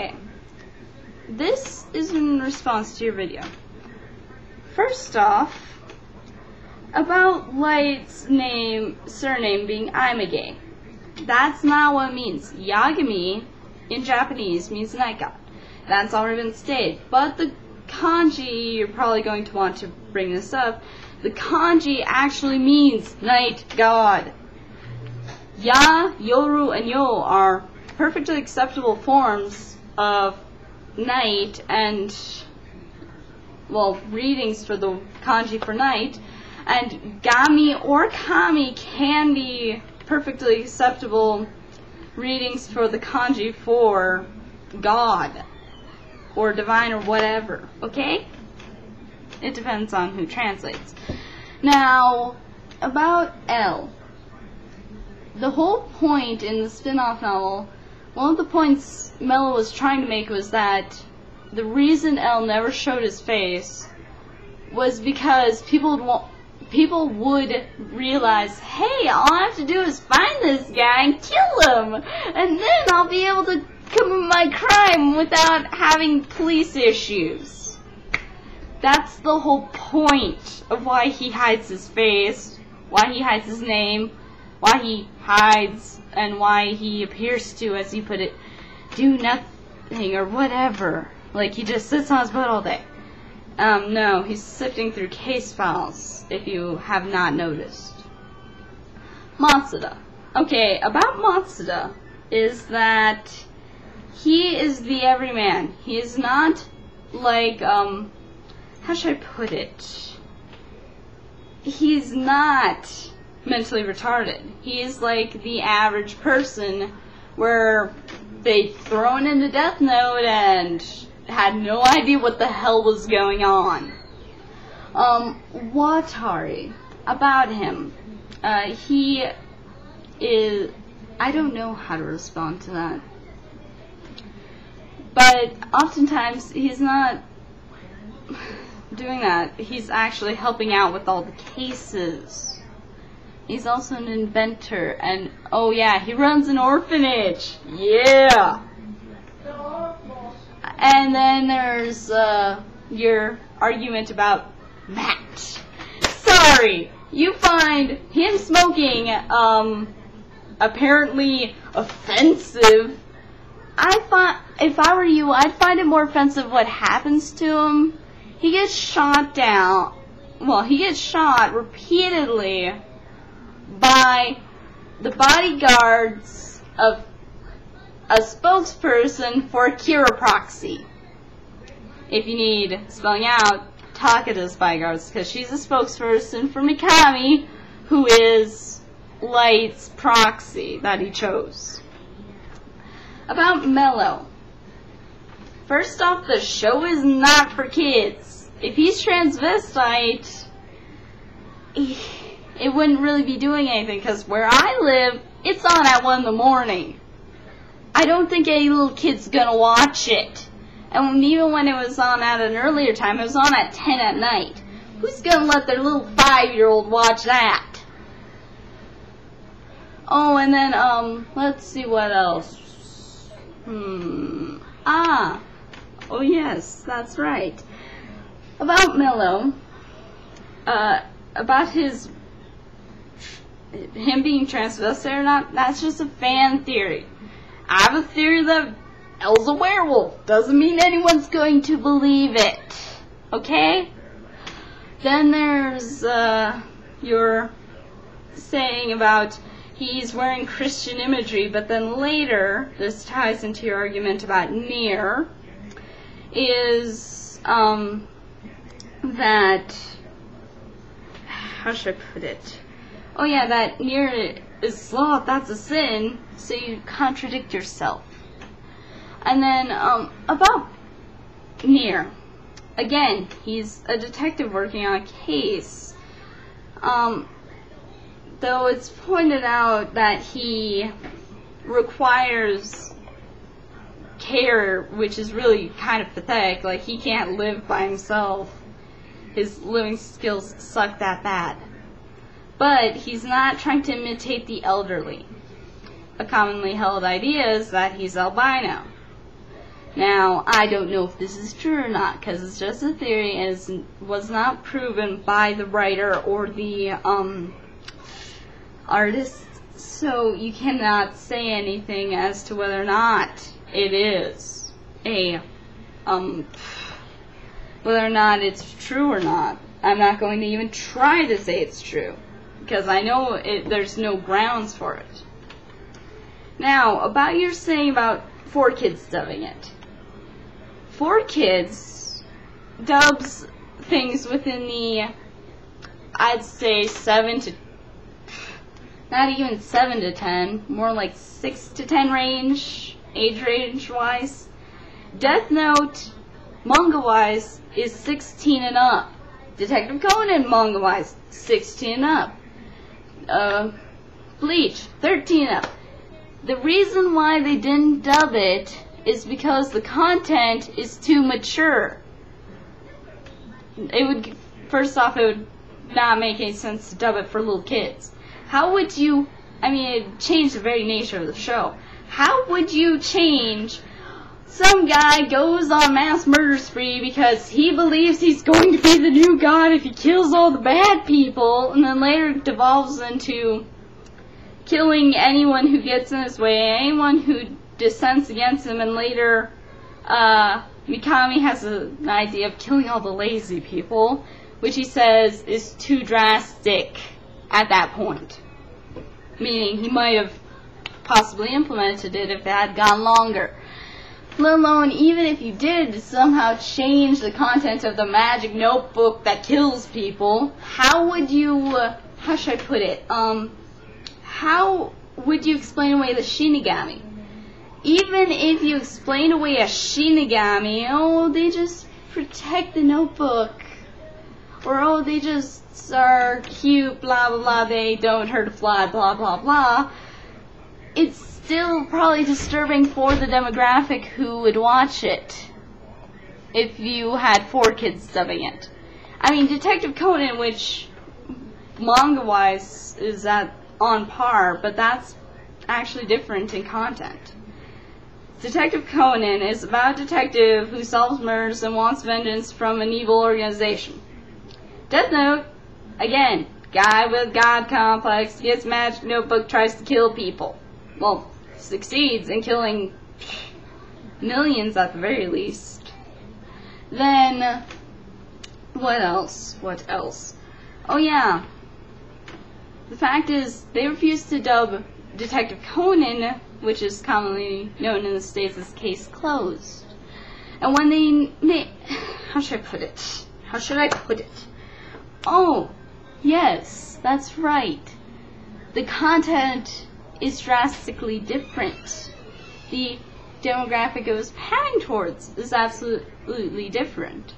Okay, this is in response to your video. First off, about Light's surname being Image. That's not what it means. Yagami in Japanese means night god. That's already been stated. But the kanji, you're probably going to want to bring this up, the kanji actually means night god. Ya, Yoru, and Yo are perfectly acceptable forms of night and, well, readings for the kanji for night, and Gami or Kami can be perfectly acceptable readings for the kanji for God or divine or whatever, okay? It depends on who translates. Now, about L. The whole point in the spin-off novel, one of the points Mello was trying to make was that the reason L never showed his face was because people would realize, hey, all I have to do is find this guy and kill him, and then I'll be able to commit my crime without having police issues. That's the whole point of why he hides his face, why he hides his name, why he hides, and why he appears to, as you put it, do nothing or whatever. Like he just sits on his butt all day. No, he's sifting through case files, if you have not noticed. Matsuda. Okay, about Matsuda is that he is the everyman. He is not like, how should I put it? He's not mentally retarded. He's like the average person where they thrown in the Death Note and had no idea what the hell was going on. Watari, about him, he is, I don't know how to respond to that, but oftentimes he's not doing that. He's actually helping out with all the cases. He's also an inventor, and oh yeah, he runs an orphanage. Yeah. And then there's your argument about Matt. Sorry, you find him smoking apparently offensive. If I were you, I'd find it more offensive what happens to him. He gets shot down. Well, he gets shot repeatedly by the bodyguards of a spokesperson for Kira Proxy. If you need spelling out, Takada's bodyguards, because she's a spokesperson for Mikami, who is Light's proxy that he chose. About Mello. First off, the show is not for kids. If he's transvestite, it wouldn't really be doing anything, because where I live, it's on at 1 in the morning. I don't think any little kid's gonna watch it. And even when it was on at an earlier time, it was on at 10 at night. Who's gonna let their little 5-year-old watch that? Oh, and then, let's see what else. Oh yes, that's right. About Mello, about him being transvestite or not, that's just a fan theory. I have a theory that Elle's a werewolf. Doesn't mean anyone's going to believe it. Okay? Then there's your saying about he's wearing Christian imagery, but then later, this ties into your argument about Nier, is that, how should I put it? Oh yeah, that Nier is sloth, that's a sin, so you contradict yourself. And then, about Nier, again, he's a detective working on a case, though it's pointed out that he requires care, which is really kind of pathetic. Like, he can't live by himself. His living skills suck that bad. But he's not trying to imitate the elderly. A commonly held idea is that he's albino. Now, I don't know if this is true or not, because it's just a theory and it was not proven by the writer or the artist, so you cannot say anything as to whether or not it is whether or not it's true or not. I'm not going to even try to say it's true, because I know there's no grounds for it. Now, about your saying about 4Kids dubbing it. 4Kids dubs things within the, I'd say 7 to, not even 7 to 10, more like 6 to 10 range, age range wise. Death Note, manga wise, is 16 and up. Detective Conan, manga wise, 16 and up. Bleach, 13 and up. The reason why they didn't dub it is because the content is too mature. First off, it would not make any sense to dub it for little kids. How would you, it changed the very nature of the show. How would you change some guy goes on a mass murder spree because he believes he's going to be the new god if he kills all the bad people, and then later devolves into killing anyone who gets in his way, anyone who dissents against him, and later Mikami has an idea of killing all the lazy people, which he says is too drastic at that point. Meaning he might have possibly implemented it if it had gone longer. Let alone, even if you did somehow change the content of the magic notebook that kills people, how would you, how should I put it, how would you explain away the Shinigami? Even if you explain away a Shinigami, oh, they just protect the notebook. Or, oh, they just are cute, blah, blah, blah, they don't hurt a fly, blah, blah, blah. It's still probably disturbing for the demographic who would watch it if you had 4Kids dubbing it. Detective Conan, which manga-wise is on par, but that's actually different in content. Detective Conan is about a detective who solves murders and wants vengeance from an evil organization. Death Note, again, guy with god complex, gets magic notebook, tries to kill people. Well, succeeds in killing millions at the very least. Then, what else? Oh yeah, the fact is, they refused to dub Detective Conan, which is commonly known in the States as Case Closed. And when they how should I put it? Oh, yes, that's right. The content is drastically different. The demographic it was panning towards is absolutely different.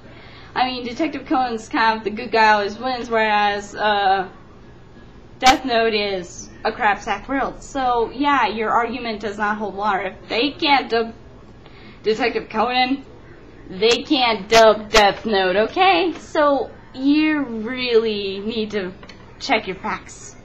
Detective Conan's kind of the good guy always wins, whereas Death Note is a crapsack world. So, yeah, your argument does not hold water. If they can't dub Detective Conan, they can't dub Death Note, okay? So, you really need to check your facts.